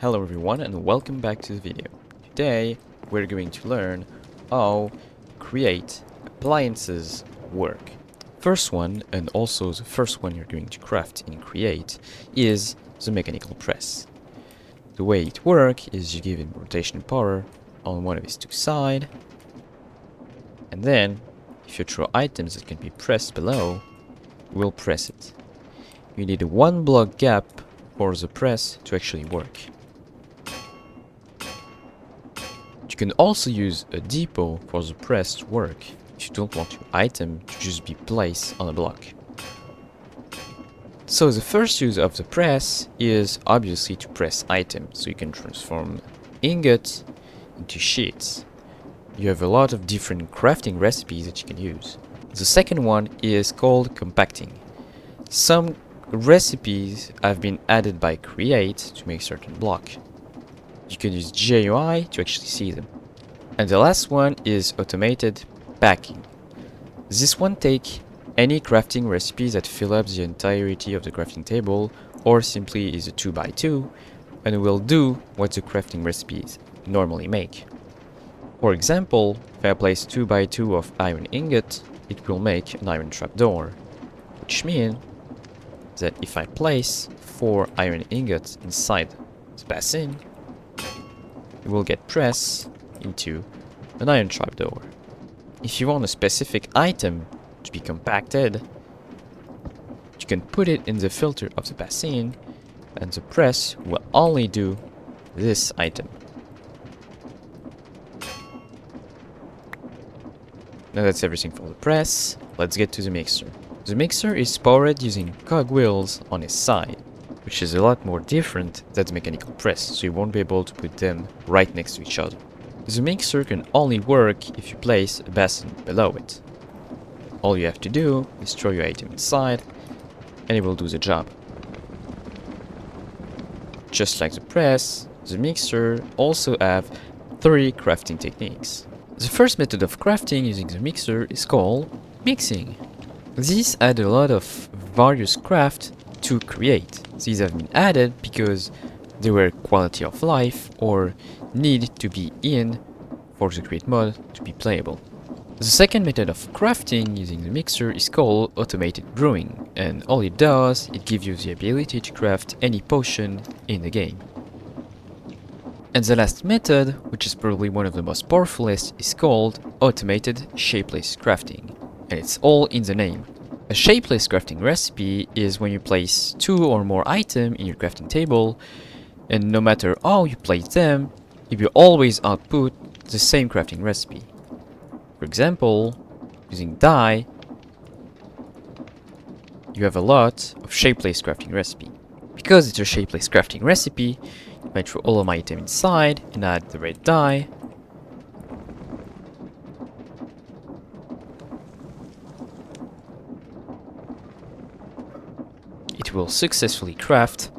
Hello everyone and welcome back to the video. Today we're going to learn how create appliances work. First one, and also the first one you're going to craft in create, is the mechanical press. The way it works is you give it rotation power on one of its two sides, and then if you throw items that can be pressed below, you will press it. You need a 1 block gap for the press to actually work. You can also use a depot for the press to work if you don't want your item to just be placed on a block. So the first use of the press is obviously to press items, so you can transform ingots into sheets. You have a lot of different crafting recipes that you can use. The second one is called compacting. Some recipes have been added by Create to make certain block. You can use GUI to actually see them. And the last one is automated packing. This one takes any crafting recipes that fill up the entirety of the crafting table, or simply is a 2x2, and will do what the crafting recipes normally make. For example, if I place 2x2 of iron ingot, it will make an iron trapdoor, which means that if I place 4 iron ingots inside the basin, it will get pressed into an iron trapdoor. If you want a specific item to be compacted, you can put it in the filter of the basin, and the press will only do this item. Now that's everything for the press. Let's get to the mixer. The mixer is powered using cogwheels on its side, which is a lot more different than the mechanical press, so you won't be able to put them right next to each other. The mixer can only work if you place a basin below it. All you have to do is throw your item inside, and it will do the job. Just like the press, the mixer also have 3 crafting techniques. The first method of crafting using the mixer is called mixing. These add a lot of various craft to create. These have been added because they were quality of life or need to be in for the create mod to be playable. The second method of crafting using the mixer is called automated brewing, and all it does, it gives you the ability to craft any potion in the game. And the last method, which is probably one of the most powerfulest, is called automated shapeless crafting, and it's all in the name. A shapeless crafting recipe is when you place 2 or more items in your crafting table, and no matter how you place them, it will always output the same crafting recipe. For example, using dye, you have a lot of shapeless crafting recipe. Because it's a shapeless crafting recipe, you might throw all of my items inside and add the red dye. It will successfully craft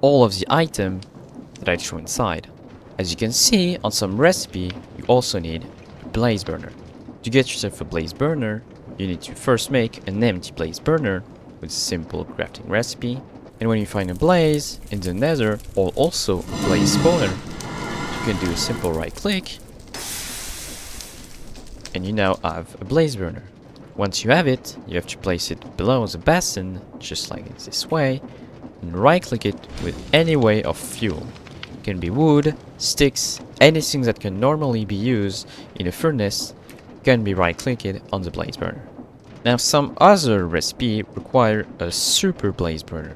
all of the item that I throw inside. As you can see, on some recipe, you also need a blaze burner. To get yourself a blaze burner, you need to first make an empty blaze burner with a simple crafting recipe. And when you find a blaze in the nether, or also a blaze spawner, you can do a simple right click, and you now have a blaze burner. Once you have it, you have to place it below the basin, just like it's this way, and right click it with any way of fuel. It can be wood, sticks, anything that can normally be used in a furnace can be right clicked on the blaze burner. Now some other recipe require a super blaze burner.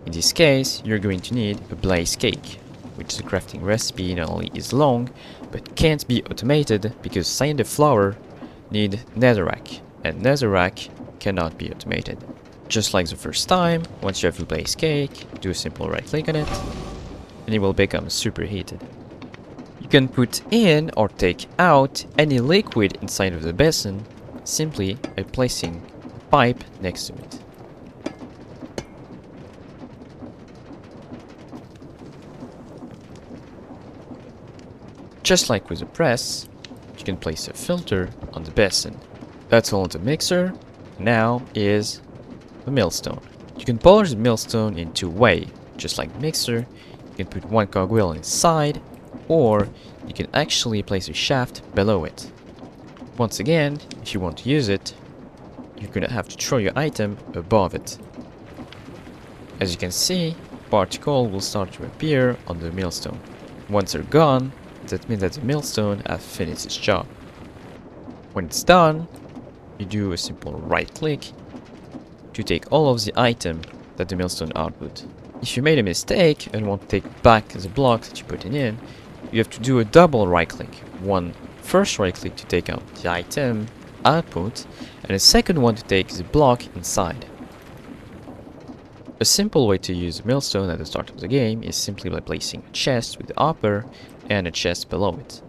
In this case, you're going to need a blaze cake, which the crafting recipe not only is long, but can't be automated because cyanide flour need netherrack, and netherrack cannot be automated. Just like the first time, once you have a blaze cake, do a simple right click on it, and it will become superheated. You can put in or take out any liquid inside of the basin simply by placing a pipe next to it. Just like with the press, you can place a filter on the basin. That's all on the mixer. Now is the millstone. You can polish the millstone in 2 ways. Just like mixer, You can put one cogwheel inside, or you can actually place a shaft below it. Once again, if you want to use it, you're gonna have to throw your item above it. As you can see, particles will start to appear on the millstone. Once they're gone, that means that the millstone has finished its job. When it's done, you do a simple right click to take all of the item that the millstone output. If you made a mistake and want to take back the block that you put in, you have to do a double right click. One first right click to take out the item output, and a second one to take the block inside. A simple way to use a millstone at the start of the game is simply by placing a chest with the upper and a chest below it.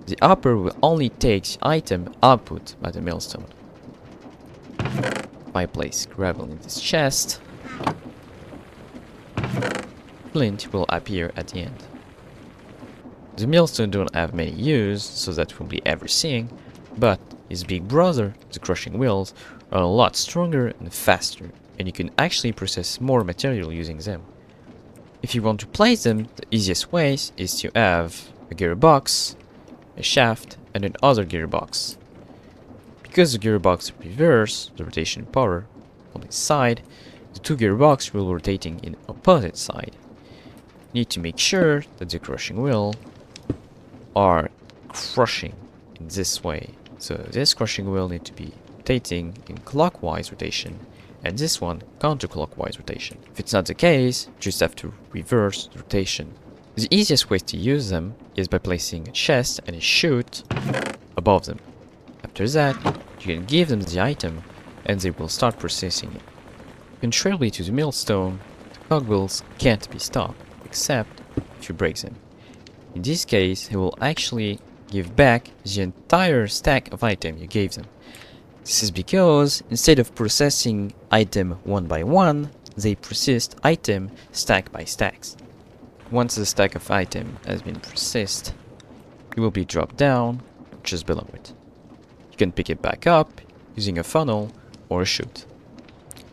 The upper will only take the item output by the millstone. If I place gravel in this chest, flint will appear at the end. The millstone don't have many use, so that will be everything, but his big brother, the crushing wheels, are a lot stronger and faster, and you can actually process more material using them. If you want to place them, the easiest way is to have a gearbox, a shaft, and another gearbox. Because the gearbox reverses the rotation power on its side, the two gearboxes will rotating in opposite side. You need to make sure that the crushing wheel are crushing in this way. So this crushing wheel need to be rotating in clockwise rotation, and this one counterclockwise rotation. If it's not the case, you just have to reverse the rotation. The easiest way to use them is by placing a chest and a chute above them. After that, you can give them the item and they will start processing it. Contrarily to the millstone, the cogwheels can't be stopped, except if you break them. In this case, he will actually give back the entire stack of item you gave them. This is because instead of processing item one by one, they processed item stack by stacks. Once the stack of item has been processed, it will be dropped down just below it. You can pick it back up using a funnel or a chute.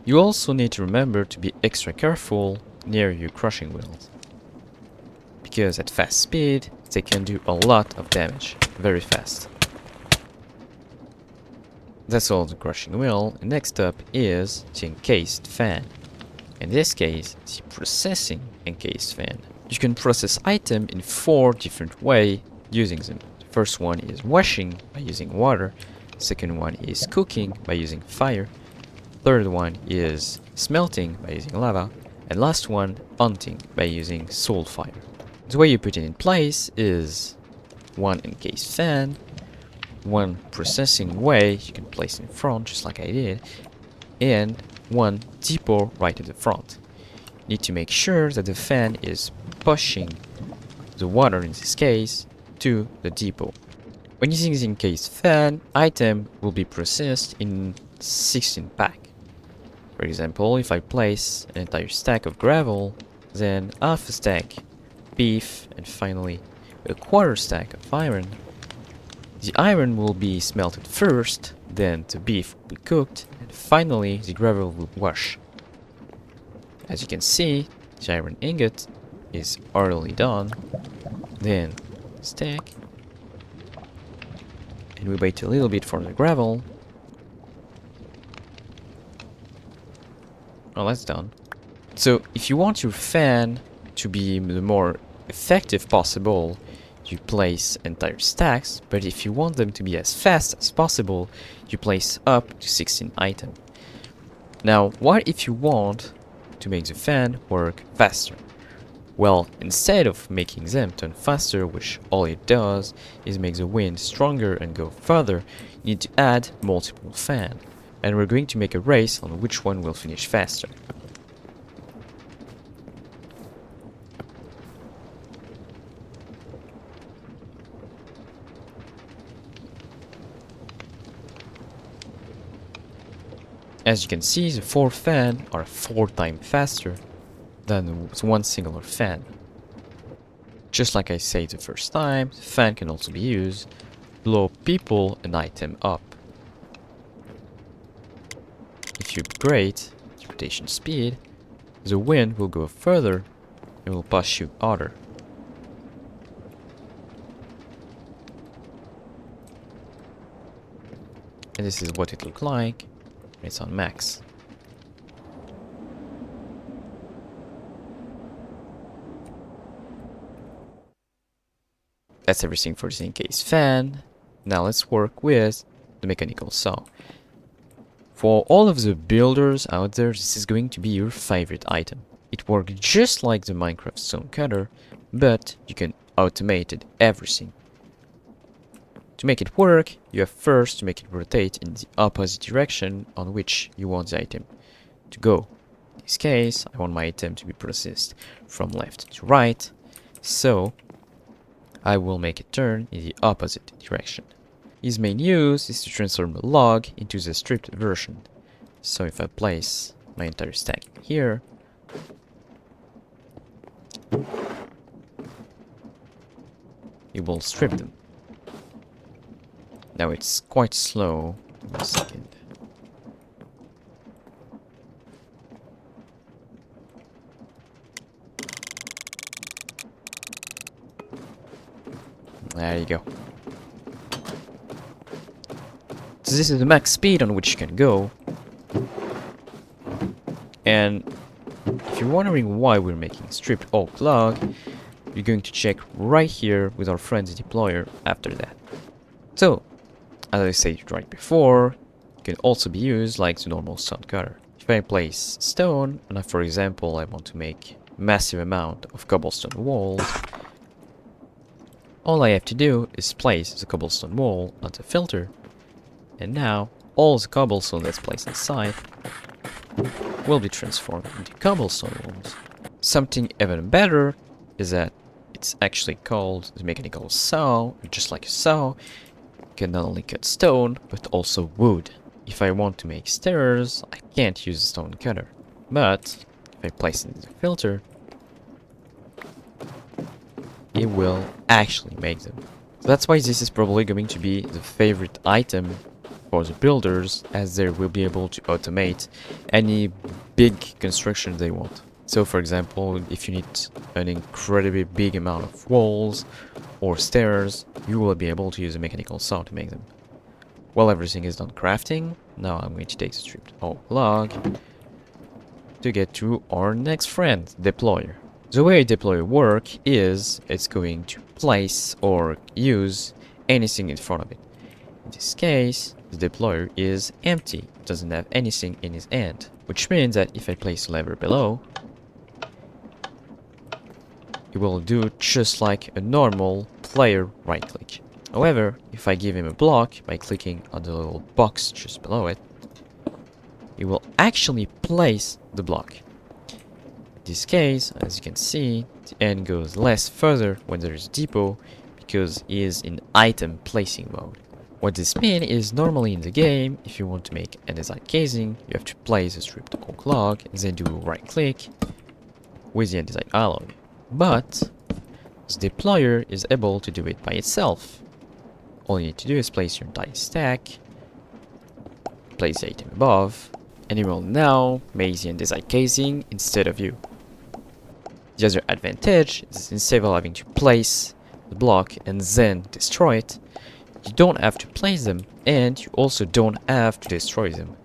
You also need to remember to be extra careful near your crushing wheels, because at fast speed they can do a lot of damage very fast. That's all the crushing wheel, and next up is the encased fan. In this case, the processing encased fan. You can process item in 4 different ways using them. The first one is washing by using water, second one is cooking by using fire, third one is smelting by using lava, and last one, hunting by using soul fire. The way you put it in place is one encased fan, one processing way you can place in front just like I did, and one depot right at the front. You need to make sure that the fan is pushing the water in this case to the depot. When using the encased fan, item will be processed in 16 pack. For example, if I place an entire stack of gravel, then half a stack beef, and finally a quarter stack of iron. The iron will be smelted first, then the beef will be cooked, and finally the gravel will wash. As you can see, the iron ingot is already done, then stack, and we wait a little bit for the gravel. Oh, that's done. So if you want your fan to be the more effective possible, you place entire stacks, but if you want them to be as fast as possible, you place up to 16 items. Now, what if you want to make the fan work faster? Well, instead of making them turn faster, which all it does is make the wind stronger and go further, you need to add multiple fans. And we're going to make a race on which one will finish faster. As you can see, the 4 fans are 4 times faster than one singular fan. Just like I said the first time, the fan can also be used to blow people and item up. If you upgrade the rotation speed, the wind will go further it will pass you order. And this is what it looks like when it's on max. That's everything for this encased fan. Now let's work with the mechanical saw. For all of the builders out there, this is going to be your favorite item. It works just like the Minecraft stone cutter, but you can automate everything. To make it work, you have first to make it rotate in the opposite direction on which you want the item to go. In this case, I want my item to be processed from left to right, so I will make it turn in the opposite direction. His main use is to transform a log into the stripped version. So if I place my entire stack here, it will strip them. Now it's quite slow. Give me a second. There you go. So this is the max speed on which you can go. And if you're wondering why we're making stripped oak log, you're going to check right here with our friend's deployer after that. So, as I said right before, it can also be used like the normal stone cutter. If I place stone, and for example I want to make massive amount of cobblestone walls, all I have to do is place the cobblestone wall on the filter, and now all the cobblestone that's placed inside will be transformed into cobblestone walls. Something even better is that it's actually called the mechanical saw. Just like a saw, you can not only cut stone, but also wood. If I want to make stairs, I can't use a stone cutter. But if I place it in the filter, it will actually make them. So that's why this is probably going to be the favorite item for the builders, as they will be able to automate any big construction they want. So for example, if you need an incredibly big amount of walls or stairs, you will be able to use a mechanical saw to make them. While everything is done crafting, now I'm going to take the stripped oak log to get to our next friend, deployer. The way a deployer works is it's going to place or use anything in front of it. In this case, the deployer is empty, it doesn't have anything in its end, which means that if I place a lever below, it will do just like a normal player right click. However, if I give him a block by clicking on the little box just below it, it will actually place the block. In this case, as you can see, the end goes less further when there is a depot because it is in item placing mode. What this means is normally in the game, if you want to make andesite casing, you have to place a stripped oak log and then do a right click with the andesite alloy. But the deployer is able to do it by itself. All you need to do is place your entire stack, place the item above, and it will now make the andesite casing instead of you. The other advantage is instead of having to place the block and then destroy it, you don't have to place them, and you also don't have to destroy them.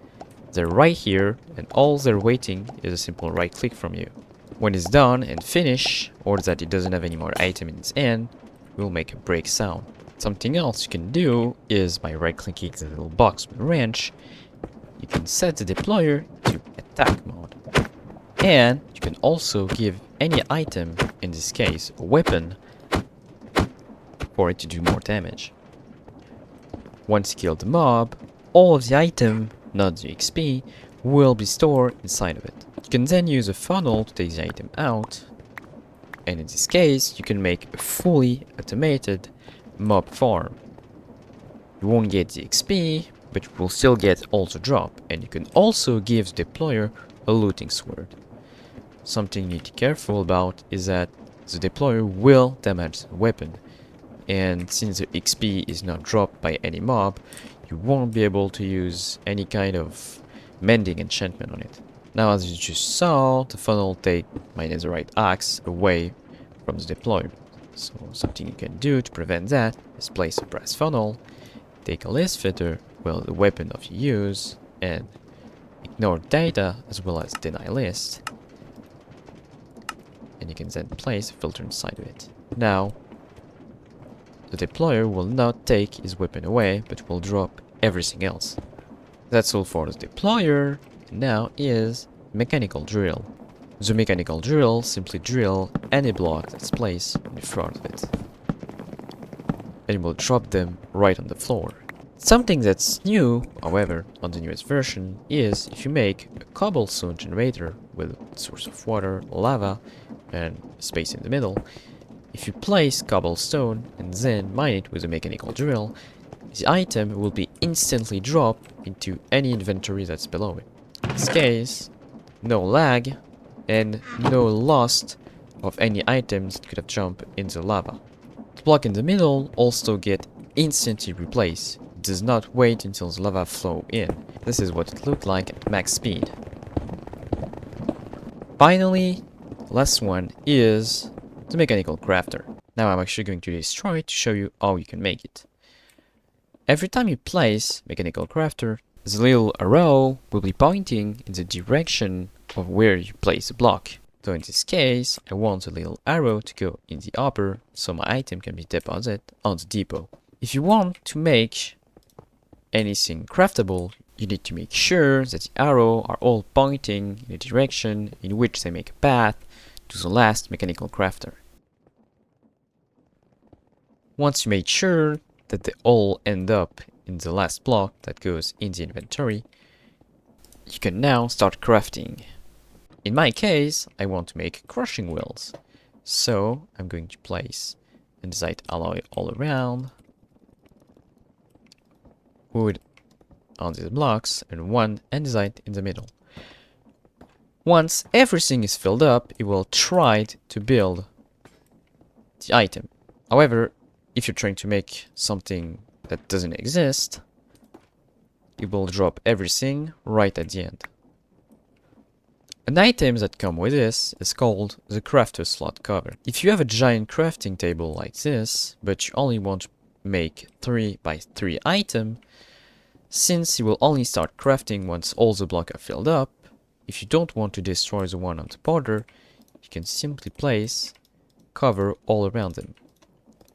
They're right here, and all they're waiting is a simple right click from you. When it's done and finished, or that it doesn't have any more item in its end, it will make a break sound. Something else you can do is by right clicking the little box with a wrench, you can set the deployer to attack mode. And you can also give any item, in this case a weapon, for it to do more damage. Once you kill the mob, all of the item, not the XP, will be stored inside of it. You can then use a funnel to take the item out, and in this case you can make a fully automated mob farm. You won't get the XP, but you will still get all the drop, and you can also give the deployer a looting sword. Something you need to be careful about is that the deployer will damage the weapon, and since the XP is not dropped by any mob, you won't be able to use any kind of mending enchantment on it. Now, as you just saw, the funnel take my netherite axe away from the deployment. So something you can do to prevent that is place a brass funnel, take a list filter, well, the weapon of your use, and ignore data as well as deny list. And you can then place a filter inside of it. Now, the deployer will not take his weapon away, but will drop everything else. That's all for the deployer. Now is mechanical drill. The mechanical drill simply drill any block that's placed in front of it, and it will drop them right on the floor. Something that's new, however, on the newest version is if you make a cobblestone generator with a source of water, lava, and space in the middle, if you place cobblestone and then mine it with a mechanical drill, the item will be instantly dropped into any inventory that's below it. In this case, no lag and no loss of any items that could have jumped into lava. The block in the middle also get instantly replaced. It does not wait until the lava flow in. This is what it looked like at max speed. Finally, last one is the mechanical crafter. Now I'm actually going to destroy it to show you how you can make it. Every time you place mechanical crafter, the little arrow will be pointing in the direction of where you place the block. So in this case, I want the little arrow to go in the upper so my item can be deposited on the depot. If you want to make anything craftable, you need to make sure that the arrow are all pointing in the direction in which they make a path to the last mechanical crafter. Once you make sure that they all end up in the last block that goes in the inventory, you can now start crafting. In my case, I want to make crushing wheels, so I'm going to place andesite alloy all around, wood on these blocks, and one andesite in the middle. Once everything is filled up, it will try to build the item. However, if you're trying to make something that doesn't exist, it will drop everything right at the end. An item that comes with this is called the crafter slot cover. If you have a giant crafting table like this, but you only want to make 3 by 3 item, since you will only start crafting once all the blocks are filled up, if you don't want to destroy the one on the border, you can simply place cover all around them.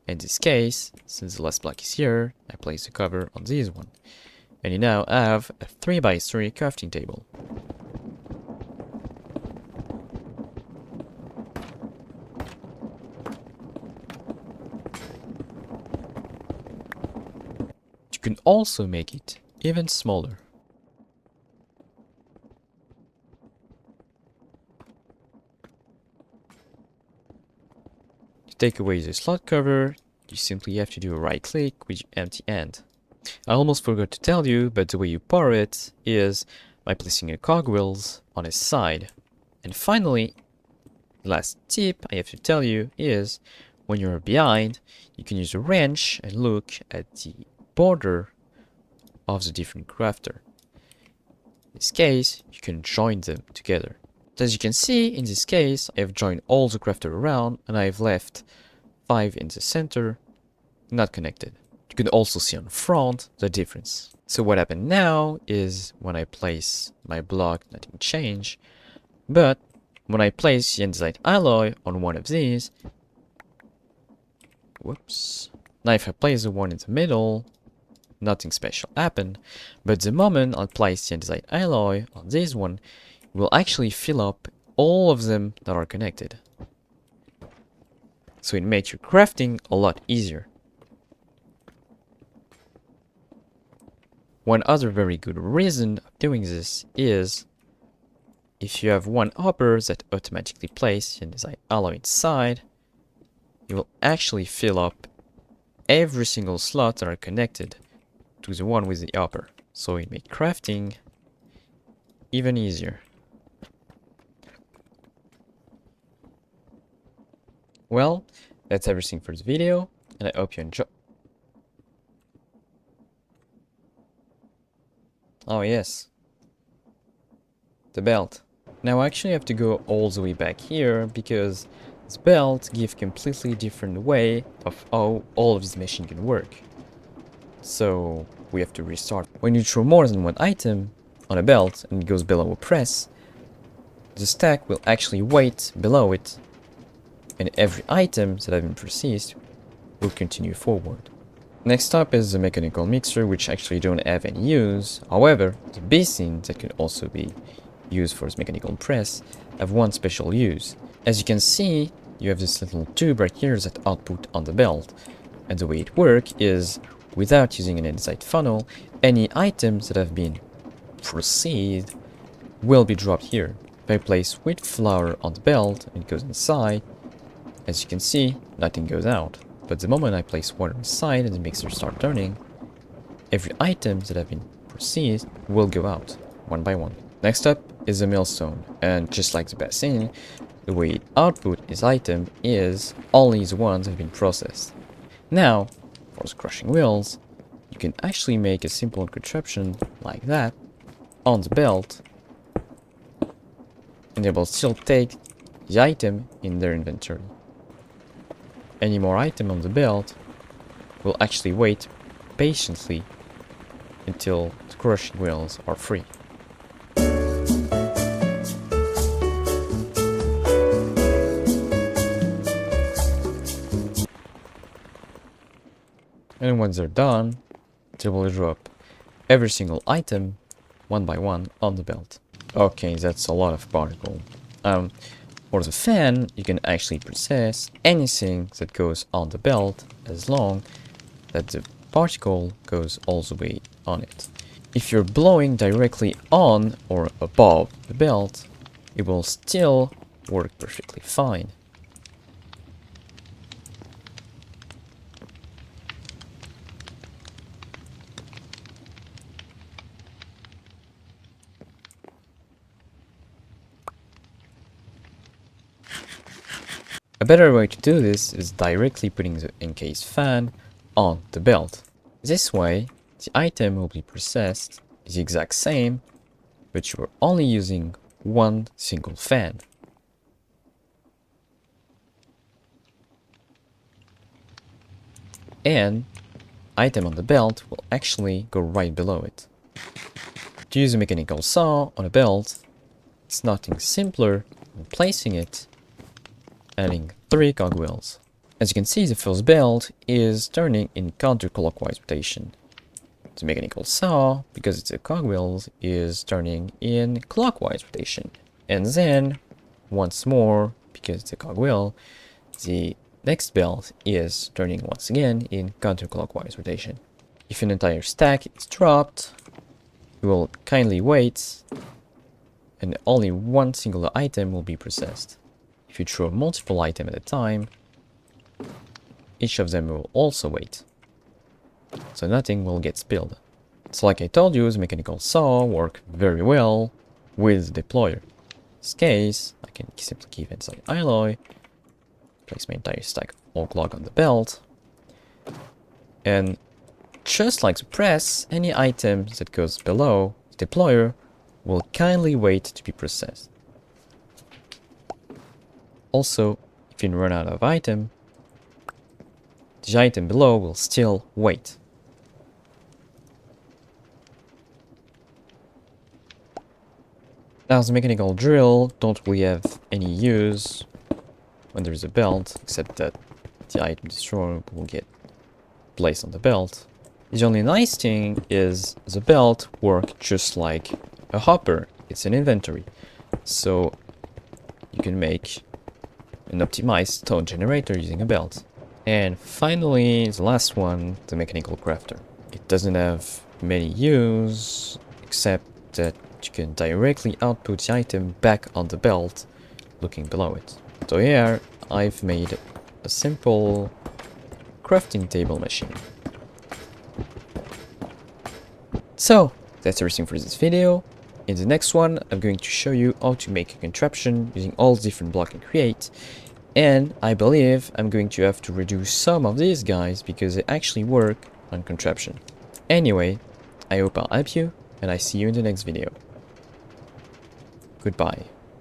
In this case, since the last block is here, I place the cover on this one. And you now have a 3 by 3 crafting table. You can also make it even smaller. To take away the slot cover, you simply have to do a right click with your empty end. I almost forgot to tell you, but the way you power it is by placing a cogwheels on its side. And finally, the last tip I have to tell you is when you're behind, you can use a wrench and look at the border of the different crafter. In this case, you can join them together. As you can see, in this case, I have joined all the crafter around and I have left 5 in the center, not connected. You can also see on front the difference. So what happened now is when I place my block, nothing changed. But when I place the andesite alloy on one of these, whoops. Now if I place the one in the middle, nothing special happened. But the moment I place the andesite alloy on this one, it will actually fill up all of them that are connected. So it makes your crafting a lot easier. One other very good reason of doing this is if you have one hopper that automatically places the andesite alloy inside, it will actually fill up every single slot that are connected to the one with the hopper. So it makes crafting even easier. Well, that's everything for this video, and I hope you enjoy. Oh yes, the belt. Now I actually have to go all the way back here because this belt gives completely different way of how all of this machine can work. So we have to restart. When you throw more than one item on a belt and it goes below a press, the stack will actually wait below it, and every item that has been processed will continue forward. Next up is the mechanical mixer, which actually don't have any use. However, the basin that can also be used for this mechanical press have one special use. As you can see, you have this little tube right here that output on the belt, and the way it works is without using an inside funnel, any items that have been processed will be dropped here. If I place wheat flour on the belt and it goes inside, as you can see, nothing goes out. But the moment I place water inside and the mixer starts turning, every item that have been processed will go out, one by one. Next up is the millstone, and just like the basin, the way it output its item is only the ones that have been processed. Now, for the crushing wheels, you can actually make a simple contraption like that on the belt, and they will still take the item in their inventory. Any more item on the belt will actually wait patiently until the crushing wheels are free. And once they're done, they will drop every single item one by one on the belt. Okay, that's a lot of particle. For the fan, you can actually process anything that goes on the belt as long that the particle goes all the way on it. If you're blowing directly on or above the belt, it will still work perfectly fine. A better way to do this is directly putting the encased fan on the belt. This way, the item will be processed the exact same, but you are only using one single fan. And item on the belt will actually go right below it. To use a mechanical saw on a belt, it's nothing simpler than placing it, adding 3 cogwheels. As you can see, the first belt is turning in counterclockwise rotation. The mechanical saw, because it's a cogwheels, is turning in clockwise rotation. And then, once more, because it's a cogwheel, the next belt is turning once again in counterclockwise rotation. If an entire stack is dropped, you will kindly wait, and only one single item will be processed. If you throw multiple items at a time, each of them will also wait, so nothing will get spilled. So like I told you, the mechanical saw works very well with the deployer. In this case, I can simply keep inside alloy, place my entire stack of oak log on the belt, and just like the press, any item that goes below the deployer will kindly wait to be processed. Also, if you run out of item, the item below will still wait. Now the mechanical drill don't really have any use when there's a belt, except that the item destroyer will get placed on the belt. The only nice thing is the belt works just like a hopper. It's an inventory, so you can make an optimized stone generator using a belt. And finally, the last one, the mechanical crafter. It doesn't have many use, except that you can directly output the item back on the belt, looking below it. So here, I've made a simple crafting table machine. So, that's everything for this video. In the next one, I'm going to show you how to make a contraption using all the different blocks I create. And I believe I'm going to have to reduce some of these guys because they actually work on contraption. Anyway, I hope I'll help you, and I see you in the next video. Goodbye.